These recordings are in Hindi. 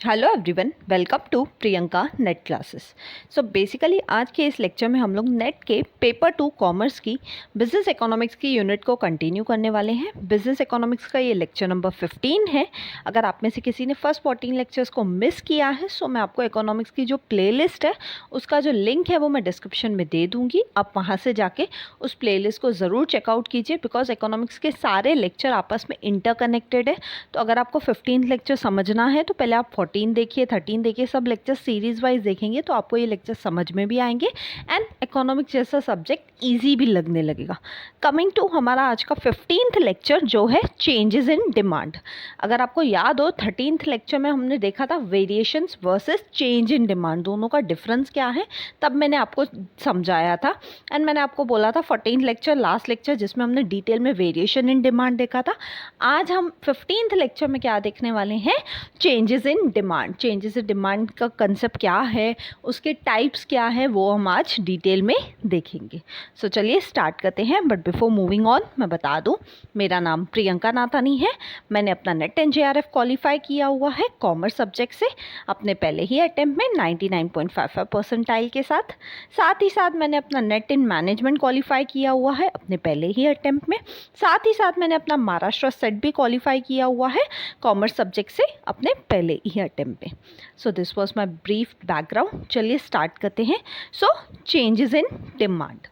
Hello everyone, welcome to Priyanka NET classes. So basically आज के इस लेक्चर में हम लोग नेट के पेपर 2 कॉमर्स की बिजनेस इकोनॉमिक्स की यूनिट को कंटिन्यू करने वाले हैं। बिजनेस इकोनॉमिक्स का ये लेक्चर नंबर 15 है। अगर आप में से किसी ने फर्स्ट 14 लेक्चर्स को मिस किया है सो मैं आपको इकोनॉमिक्स की जो प्लेलिस्ट है उसका जो लिंक है वो मैं डिस्क्रिप्शन में दे दूँगी। आप वहाँ से जाके उस प्लेलिस्ट को ज़रूर चेकआउट कीजिए बिकॉज इकोनॉमिक्स के सारे लेक्चर आपस में इंटरकनेक्टेड है। तो अगर आपको 15 लेक्चर समझना है तो पहले आप 14 देखिए, 13 देखिए, सब लेक्चर सीरीज वाइज देखेंगे तो आपको ये लेक्चर समझ में भी आएंगे एंड इकोनॉमिक्स जैसा सब्जेक्ट इजी भी लगने लगेगा। कमिंग टू हमारा आज का 15th लेक्चर जो है चेंजेस इन डिमांड। अगर आपको याद हो 13th लेक्चर में हमने देखा था variations versus change in demand, दोनों का डिफरेंस क्या है, तब मैंने आपको समझाया था एंड मैंने आपको बोला था 14th लेक्चर लास्ट लेक्चर जिसमें हमने डिटेल में वेरिएशन इन डिमांड देखा था। आज हम 15th लेक्चर में क्या देखने वाले हैं, changes in demand. Changes in demand का कंसेप्ट क्या है, उसके टाइप्स क्या है, वो हम आज डिटेल में देखेंगे। सो चलिए स्टार्ट करते हैं। बट बिफोर मूविंग ऑन मैं बता दूं मेरा नाम प्रियंका नाथानी है। मैंने अपना नेट एंड जेआरएफ क्वालिफाई किया हुआ है कॉमर्स सब्जेक्ट से अपने पहले ही अटेम्प्ट में 99.55 परसेंटाइल के साथ ही साथ मैंने अपना नेट इन मैनेजमेंट क्वालिफाई किया हुआ है अपने पहले ही अटेम्प्ट में। साथ ही साथ मैंने अपना महाराष्ट्र सेट भी क्वालिफाई किया हुआ है कॉमर्स सब्जेक्ट से अपने पहले ही अटेम्प्ट में। So this was my brief background. चलिए स्टार्ट करते हैं। सो चेंजेस इन डिमांड।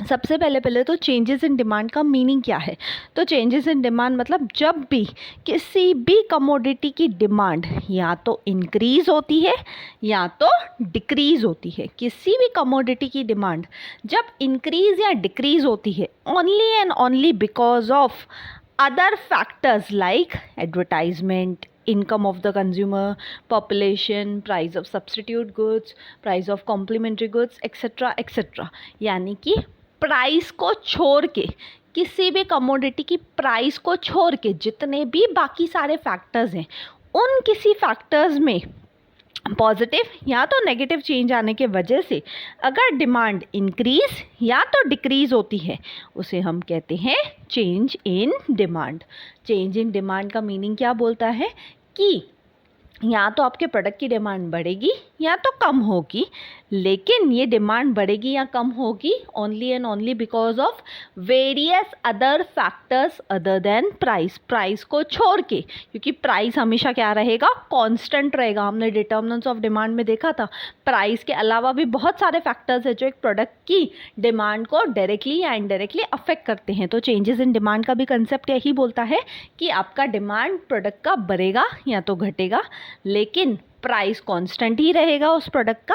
सबसे पहले तो चेंजेस इन डिमांड का मीनिंग क्या है। तो चेंजेस इन डिमांड मतलब जब भी किसी भी कमोडिटी की डिमांड या तो इंक्रीज होती है या तो डिक्रीज होती है। किसी भी कमोडिटी की डिमांड जब इंक्रीज या डिक्रीज होती है only and only because of other factors like advertisement, income of the consumer, population, price of substitute goods, price of complementary goods, etc. etc. यानी कि प्राइस को छोड़ के, किसी भी कमोडिटी की प्राइस को छोड़ के जितने भी बाकी सारे फैक्टर्स हैं उन किसी फैक्टर्स में पॉजिटिव या तो नेगेटिव चेंज आने के वजह से अगर डिमांड इंक्रीज या तो डिक्रीज होती है उसे हम कहते हैं change in demand. Change in demand का मीनिंग क्या बोलता है कि या तो आपके प्रोडक्ट की डिमांड बढ़ेगी या तो कम होगी, लेकिन ये डिमांड बढ़ेगी या कम होगी only and only because of various other factors other than price. Price को छोड़ के, क्योंकि प्राइस हमेशा क्या रहेगा, कांस्टेंट रहेगा। हमने डिटर्मिनेंट्स ऑफ डिमांड में देखा था प्राइस के अलावा भी बहुत सारे फैक्टर्स है जो एक प्रोडक्ट की डिमांड को डायरेक्टली या इनडायरेक्टली अफेक्ट करते हैं। तो चेंजेस इन डिमांड का भी कंसेप्ट यही बोलता है कि आपका डिमांड प्रोडक्ट का बढ़ेगा या तो घटेगा, लेकिन प्राइस कांस्टेंट ही रहेगा उस प्रोडक्ट का।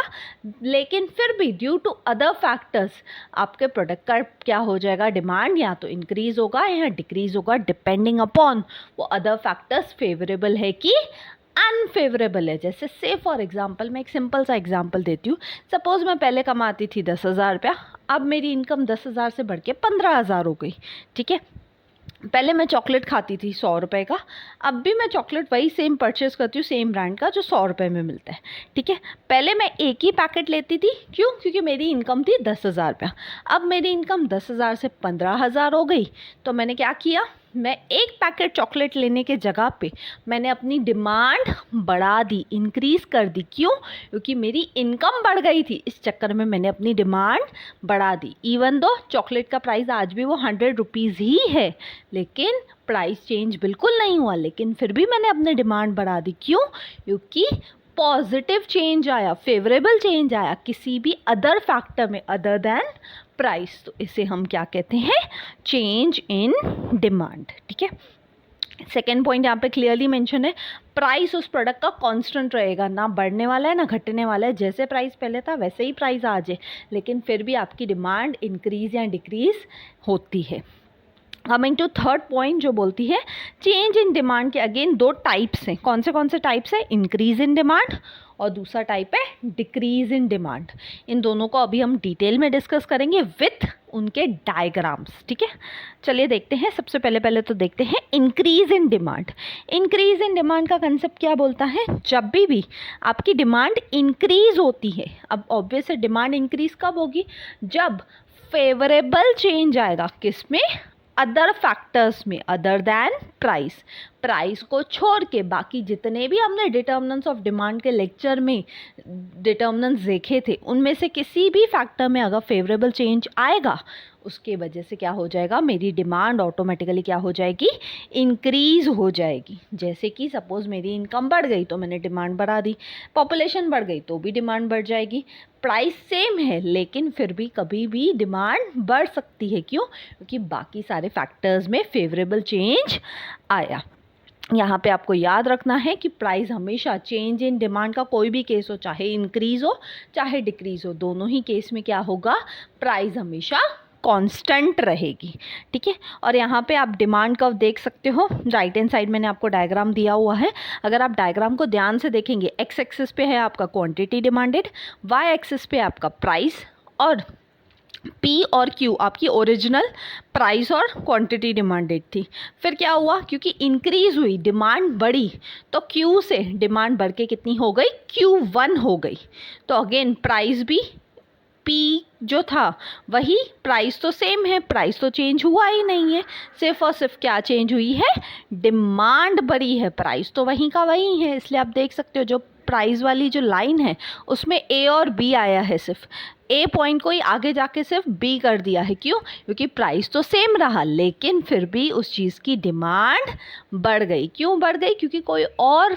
लेकिन फिर भी ड्यू टू अदर फैक्टर्स आपके प्रोडक्ट का क्या हो जाएगा, डिमांड या तो इंक्रीज होगा या डिक्रीज होगा डिपेंडिंग अपॉन वो अदर फैक्टर्स फेवरेबल है कि अनफेवरेबल है। जैसे से फॉर एग्जांपल मैं एक सिंपल सा एग्जांपल देती हूँ। सपोज मैं पहले कमाती थी 10,000 रुपया, अब मेरी इनकम 10,000 से बढ़ के 15,000 हो गई। ठीक है, पहले मैं चॉकलेट खाती थी 100 रुपये का, अब भी मैं चॉकलेट वही सेम परचेज़ करती हूँ सेम ब्रांड का जो 100 रुपये में मिलता है। ठीक है, पहले मैं एक ही पैकेट लेती थी, क्यों, क्योंकि मेरी इनकम थी 10,000 रुपया। अब मेरी इनकम 10,000 से 15,000 हो गई, तो मैंने क्या किया, मैं एक पैकेट चॉकलेट लेने के जगह पे मैंने अपनी डिमांड बढ़ा दी, इंक्रीज़ कर दी। क्यों, क्योंकि मेरी इनकम बढ़ गई थी, इस चक्कर में मैंने अपनी डिमांड बढ़ा दी। इवन दो चॉकलेट का प्राइस आज भी वो 100 रुपीज़ ही है, लेकिन प्राइस चेंज बिल्कुल नहीं हुआ, लेकिन फिर भी मैंने अपनी डिमांड बढ़ा दी। क्यों, क्योंकि पॉजिटिव चेंज आया, फेवरेबल चेंज आया किसी भी अदर फैक्टर में अदर देन प्राइस। तो इसे हम क्या कहते हैं, चेंज इन डिमांड। ठीक है, सेकेंड पॉइंट यहाँ पे क्लियरली मेंशन है, प्राइस उस प्रोडक्ट का कांस्टेंट रहेगा, ना बढ़ने वाला है ना घटने वाला है। जैसे प्राइस पहले था वैसे ही प्राइस आज है, लेकिन फिर भी आपकी डिमांड इंक्रीज या डिक्रीज होती है। कमिंग टू थर्ड पॉइंट जो बोलती है चेंज इन डिमांड के अगेन दो टाइप्स हैं। कौन से टाइप्स हैं, इंक्रीज इन डिमांड और दूसरा टाइप है डिक्रीज इन डिमांड। इन दोनों को अभी हम डिटेल में डिस्कस करेंगे विथ उनके डायग्राम्स। ठीक है, चलिए देखते हैं। सबसे पहले तो देखते हैं increase in demand. Increase in demand का कंसेप्ट क्या बोलता है, जब भी आपकी डिमांड इंक्रीज होती है, अब ऑब्वियस है डिमांड इंक्रीज कब होगी, जब फेवरेबल चेंज आएगा, किस में, अदर फैक्टर्स में अदर दैन प्राइस। प्राइस को छोड़ के बाकी जितने भी हमने डिटर्मिनेंट्स ऑफ डिमांड के लेक्चर में डिटर्मिनेंट्स देखे थे, उनमें से किसी भी फैक्टर में अगर फेवरेबल चेंज आएगा, उसके वजह से क्या हो जाएगा, मेरी डिमांड ऑटोमेटिकली क्या हो जाएगी, इंक्रीज हो जाएगी। जैसे कि सपोज मेरी इनकम बढ़ गई तो मैंने डिमांड बढ़ा दी, पॉपुलेशन बढ़ गई तो भी डिमांड बढ़ जाएगी। प्राइस सेम है लेकिन फिर भी कभी भी डिमांड बढ़ सकती है। क्यों? क्योंकि बाकी सारे फैक्टर्स में फेवरेबल चेंज आया। यहाँ पे आपको याद रखना है कि प्राइस हमेशा, चेंज इन डिमांड का कोई भी केस हो, चाहे इंक्रीज हो चाहे डिक्रीज हो, दोनों ही केस में क्या होगा, प्राइस हमेशा कांस्टेंट रहेगी। ठीक है। और यहाँ पे आप डिमांड कर्व देख सकते हो, राइट हैंड साइड मैंने आपको डायग्राम दिया हुआ है। अगर आप डायग्राम को ध्यान से देखेंगे, एक्स एक्सिस पे है आपका क्वांटिटी डिमांडेड, वाई एक्सिस पे आपका प्राइस, और P और Q आपकी ओरिजिनल प्राइस और क्वांटिटी डिमांडेड थी। फिर क्या हुआ, क्योंकि इंक्रीज हुई, डिमांड बढ़ी, तो Q से डिमांड बढ़ के कितनी हो गई, Q1 हो गई। तो अगेन प्राइस भी P जो था वही, प्राइस तो सेम है, प्राइस तो चेंज हुआ ही नहीं है, सिर्फ और सिर्फ क्या चेंज हुई है, डिमांड बढ़ी है, प्राइस तो वहीं का वहीं है। इसलिए आप देख सकते हो जो प्राइस वाली जो लाइन है उसमें A और B आया है, सिर्फ A पॉइंट को ही आगे जाके सिर्फ B कर दिया है। क्यों? क्योंकि प्राइस तो सेम रहा लेकिन फिर भी उस चीज़ की डिमांड बढ़ गई। क्यों बढ़ गई? क्योंकि कोई और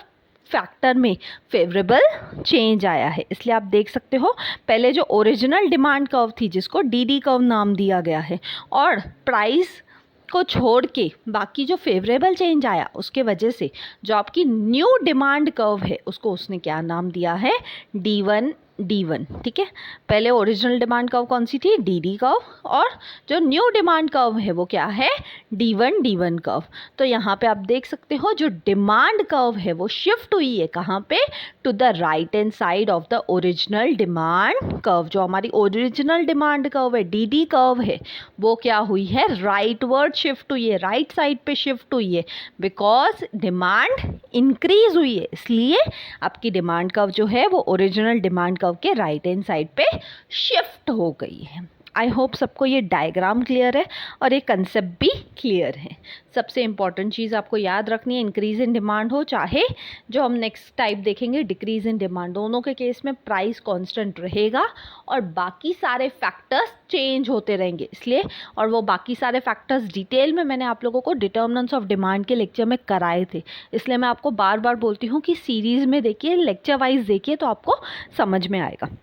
फैक्टर में फेवरेबल चेंज आया है। इसलिए आप देख सकते हो पहले जो ओरिजिनल डिमांड कर्व थी जिसको DD कर्व नाम दिया गया है, और प्राइस को छोड़ के बाकी जो फेवरेबल चेंज आया उसके वजह से जो आपकी न्यू डिमांड कर्व है उसको उसने क्या नाम दिया है, D1 D1। ठीक है। पहले ओरिजिनल डिमांड कर्व कौन सी थी, DD कर्व, और जो न्यू डिमांड कर्व है वो क्या है, D1 D1 कर्व। तो यहाँ पे आप देख सकते हो जो डिमांड कर्व है वो शिफ्ट हुई है कहाँ पे, to the right hand side of the original demand curve. जो हमारी ओरिजिनल डिमांड कर्व है, DD कर्व है, वो क्या हुई है, राइट वर्ड शिफ्ट हुई है, राइट साइड पे शिफ्ट हुई है, बिकॉज डिमांड इंक्रीज हुई है। इसलिए आपकी डिमांड कर्व जो है वो ओरिजिनल डिमांड कर्व के राइट हैंड साइड पे शिफ्ट हो गई है। आई होप सबको ये डायग्राम क्लियर है और ये कंसेप्ट भी क्लियर है। सबसे इम्पॉर्टेंट चीज़ आपको याद रखनी है, इंक्रीज इन डिमांड हो चाहे जो हम नेक्स्ट टाइप देखेंगे डिक्रीज इन डिमांड, दोनों के केस में प्राइस कांस्टेंट रहेगा और बाकी सारे फैक्टर्स चेंज होते रहेंगे। इसलिए, और वो बाकी सारे फैक्टर्स डिटेल में मैंने आप लोगों को डिटर्मिनेंट्स ऑफ डिमांड के लेक्चर में कराए थे। इसलिए मैं आपको बार बार बोलती हूँ कि सीरीज़ में देखिए, लेक्चर वाइज देखिए तो आपको समझ में आएगा।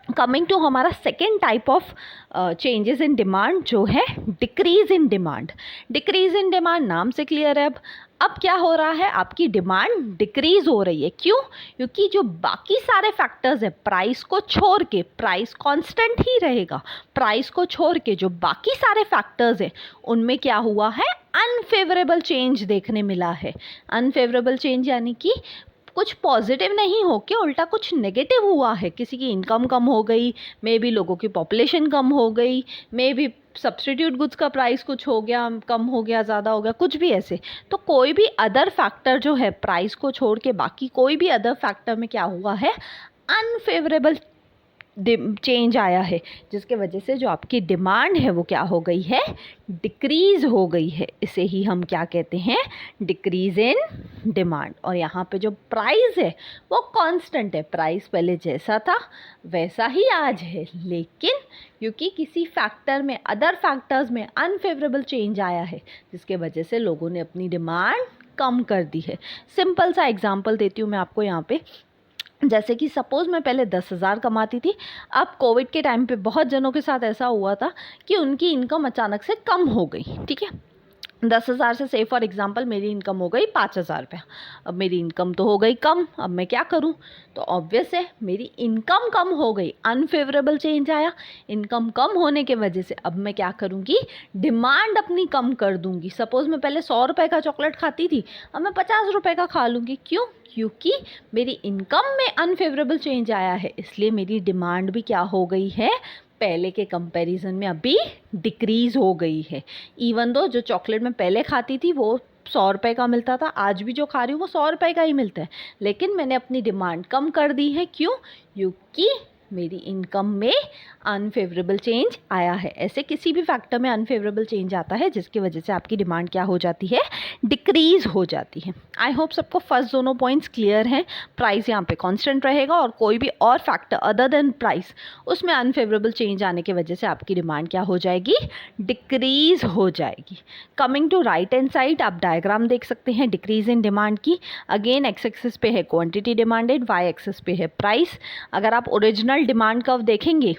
कमिंग टू हमारा second type of changes in demand जो है decrease in demand. Decrease in demand नाम से क्लियर है। अब क्या हो रहा है, आपकी डिमांड डिक्रीज हो रही है। क्यों? क्योंकि जो बाकी सारे फैक्टर्स है, प्राइस को छोड़ के, प्राइस कांस्टेंट ही रहेगा, प्राइस को छोड़ के जो बाकी सारे फैक्टर्स हैं उनमें क्या हुआ है, अनफेवरेबल चेंज देखने मिला है। अनफेवरेबल चेंज यानी कि कुछ पॉजिटिव नहीं हो के उल्टा कुछ नेगेटिव हुआ है। किसी की इनकम कम हो गई, मे बी लोगों की पॉपुलेशन कम हो गई, मे बी सब्सटीट्यूट गुड्स का प्राइस कुछ हो गया, कम हो गया, ज़्यादा हो गया, कुछ भी ऐसे। तो कोई भी अदर फैक्टर जो है, प्राइस को छोड़ के बाकी कोई भी अदर फैक्टर में क्या हुआ है, अनफेवरेबल चेंज आया है, जिसके वजह से जो आपकी डिमांड है वो क्या हो गई है, डिक्रीज हो गई है। इसे ही हम क्या कहते हैं, डिक्रीज इन डिमांड। और यहाँ पे जो प्राइस है वो कांस्टेंट है, प्राइस पहले जैसा था वैसा ही आज है, लेकिन क्योंकि किसी फैक्टर में, अदर फैक्टर्स में अनफेवरेबल चेंज आया है जिसके वजह से लोगों ने अपनी डिमांड कम कर दी है। सिंपल सा एग्जांपल देती हूँ मैं आपको यहाँ पे। जैसे कि सपोज़ मैं पहले 10,000 कमाती थी, अब कोविड के टाइम पे बहुत जनों के साथ ऐसा हुआ था कि उनकी इनकम अचानक से कम हो गई। ठीक है, 10,000 से से फॉर एग्जांपल मेरी इनकम हो गई 5,000 रुपया। अब मेरी इनकम तो हो गई कम, अब मैं क्या करूं? तो ऑब्वियस है मेरी इनकम कम हो गई, अनफेवरेबल चेंज आया। इनकम कम होने के वजह से अब मैं क्या करूंगी, डिमांड अपनी कम कर दूंगी। सपोज़ मैं पहले 100 रुपये का चॉकलेट खाती थी, अब मैं 50 रुपये का खा लूँगी। क्यों? क्योंकि मेरी इनकम में अनफेवरेबल चेंज आया है, इसलिए मेरी डिमांड भी क्या हो गई है, पहले के कंपैरिजन में अभी डिक्रीज़ हो गई है। इवन दो जो चॉकलेट मैं पहले खाती थी वो 100 रुपये का मिलता था, आज भी जो खा रही हूँ वो 100 रुपये का ही मिलता है, लेकिन मैंने अपनी डिमांड कम कर दी है। क्यों? क्योंकि मेरी इनकम में अनफेवरेबल चेंज आया है। ऐसे किसी भी फैक्टर में अनफेवरेबल चेंज आता है जिसकी वजह से आपकी डिमांड क्या हो जाती है, डिक्रीज हो जाती है। आई होप सबको फर्स्ट दोनों पॉइंट्स क्लियर हैं। प्राइस यहाँ पे कांस्टेंट रहेगा और कोई भी और फैक्टर अदर देन प्राइस उसमें अनफेवरेबल चेंज आने की वजह से आपकी डिमांड क्या हो जाएगी, डिक्रीज हो जाएगी। Coming to right hand side आप डायग्राम देख सकते हैं डिक्रीज इन डिमांड की। अगेन एक्स एक्सिस पे है क्वांटिटी डिमांडेड, वाई एक्सिस पे है प्राइस। अगर आप ओरिजिनल डिमांड कर्व देखेंगे,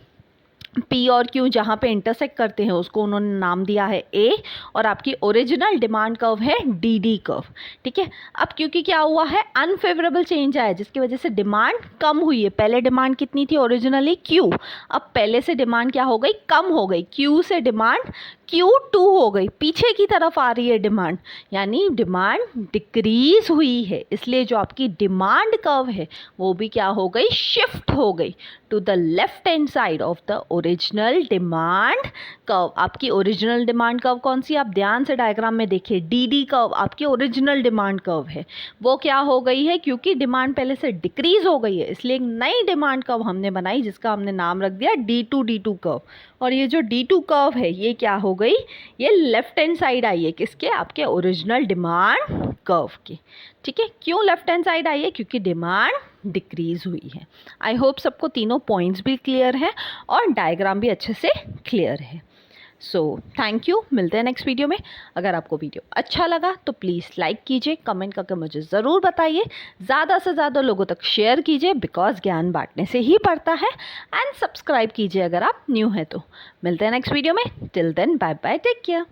पी और क्यू जहाँ पे इंटरसेक्ट करते हैं उसको उन्होंने नाम दिया है ए, और आपकी ओरिजिनल डिमांड कर्व है डी डी कर्व। ठीक है, अब क्योंकि क्या हुआ है, अनफेवरेबल चेंज आया जिसकी वजह से डिमांड कम हुई है। पहले डिमांड कितनी थी ओरिजिनली, क्यू, अब पहले से डिमांड क्या हो गई, कम हो गई। क्यू से डिमांड Q2 हो गई, पीछे की तरफ आ रही है डिमांड, यानी डिमांड डिक्रीज हुई है। इसलिए जो आपकी डिमांड कर्व है वो भी क्या हो गई, शिफ्ट हो गई to the left hand side of the original demand curve. आपकी ओरिजिनल डिमांड कर्व कौन सी, आप ध्यान से डायग्राम में देखिए, डी डी कर्व आपकी ओरिजिनल डिमांड कर्व है। वो क्या हो गई है, क्योंकि डिमांड पहले से डिक्रीज हो गई है इसलिए एक नई डिमांड कर्व हमने बनाई जिसका हमने नाम रख दिया D2 कर्व। और ये जो D2 कर्व है ये क्या हो गई, ये लेफ्ट हैंड साइड आई है किसके, आपके ओरिजिनल डिमांड कर्व के। ठीक है, क्यों लेफ्ट हैंड साइड आई है, क्योंकि डिमांड डिक्रीज हुई है। आई होप सबको तीनों पॉइंट्स भी क्लियर है और डायग्राम भी अच्छे से क्लियर है। सो थैंक यू, मिलते हैं नेक्स्ट वीडियो में। अगर आपको वीडियो अच्छा लगा तो प्लीज़ लाइक कीजिए, कमेंट करके मुझे ज़रूर बताइए, ज़्यादा से ज़्यादा लोगों तक शेयर कीजिए बिकॉज ज्ञान बांटने से ही बढ़ता है। एंड सब्सक्राइब कीजिए अगर आप न्यू हैं तो। मिलते हैं नेक्स्ट वीडियो में, till then bye bye, take care.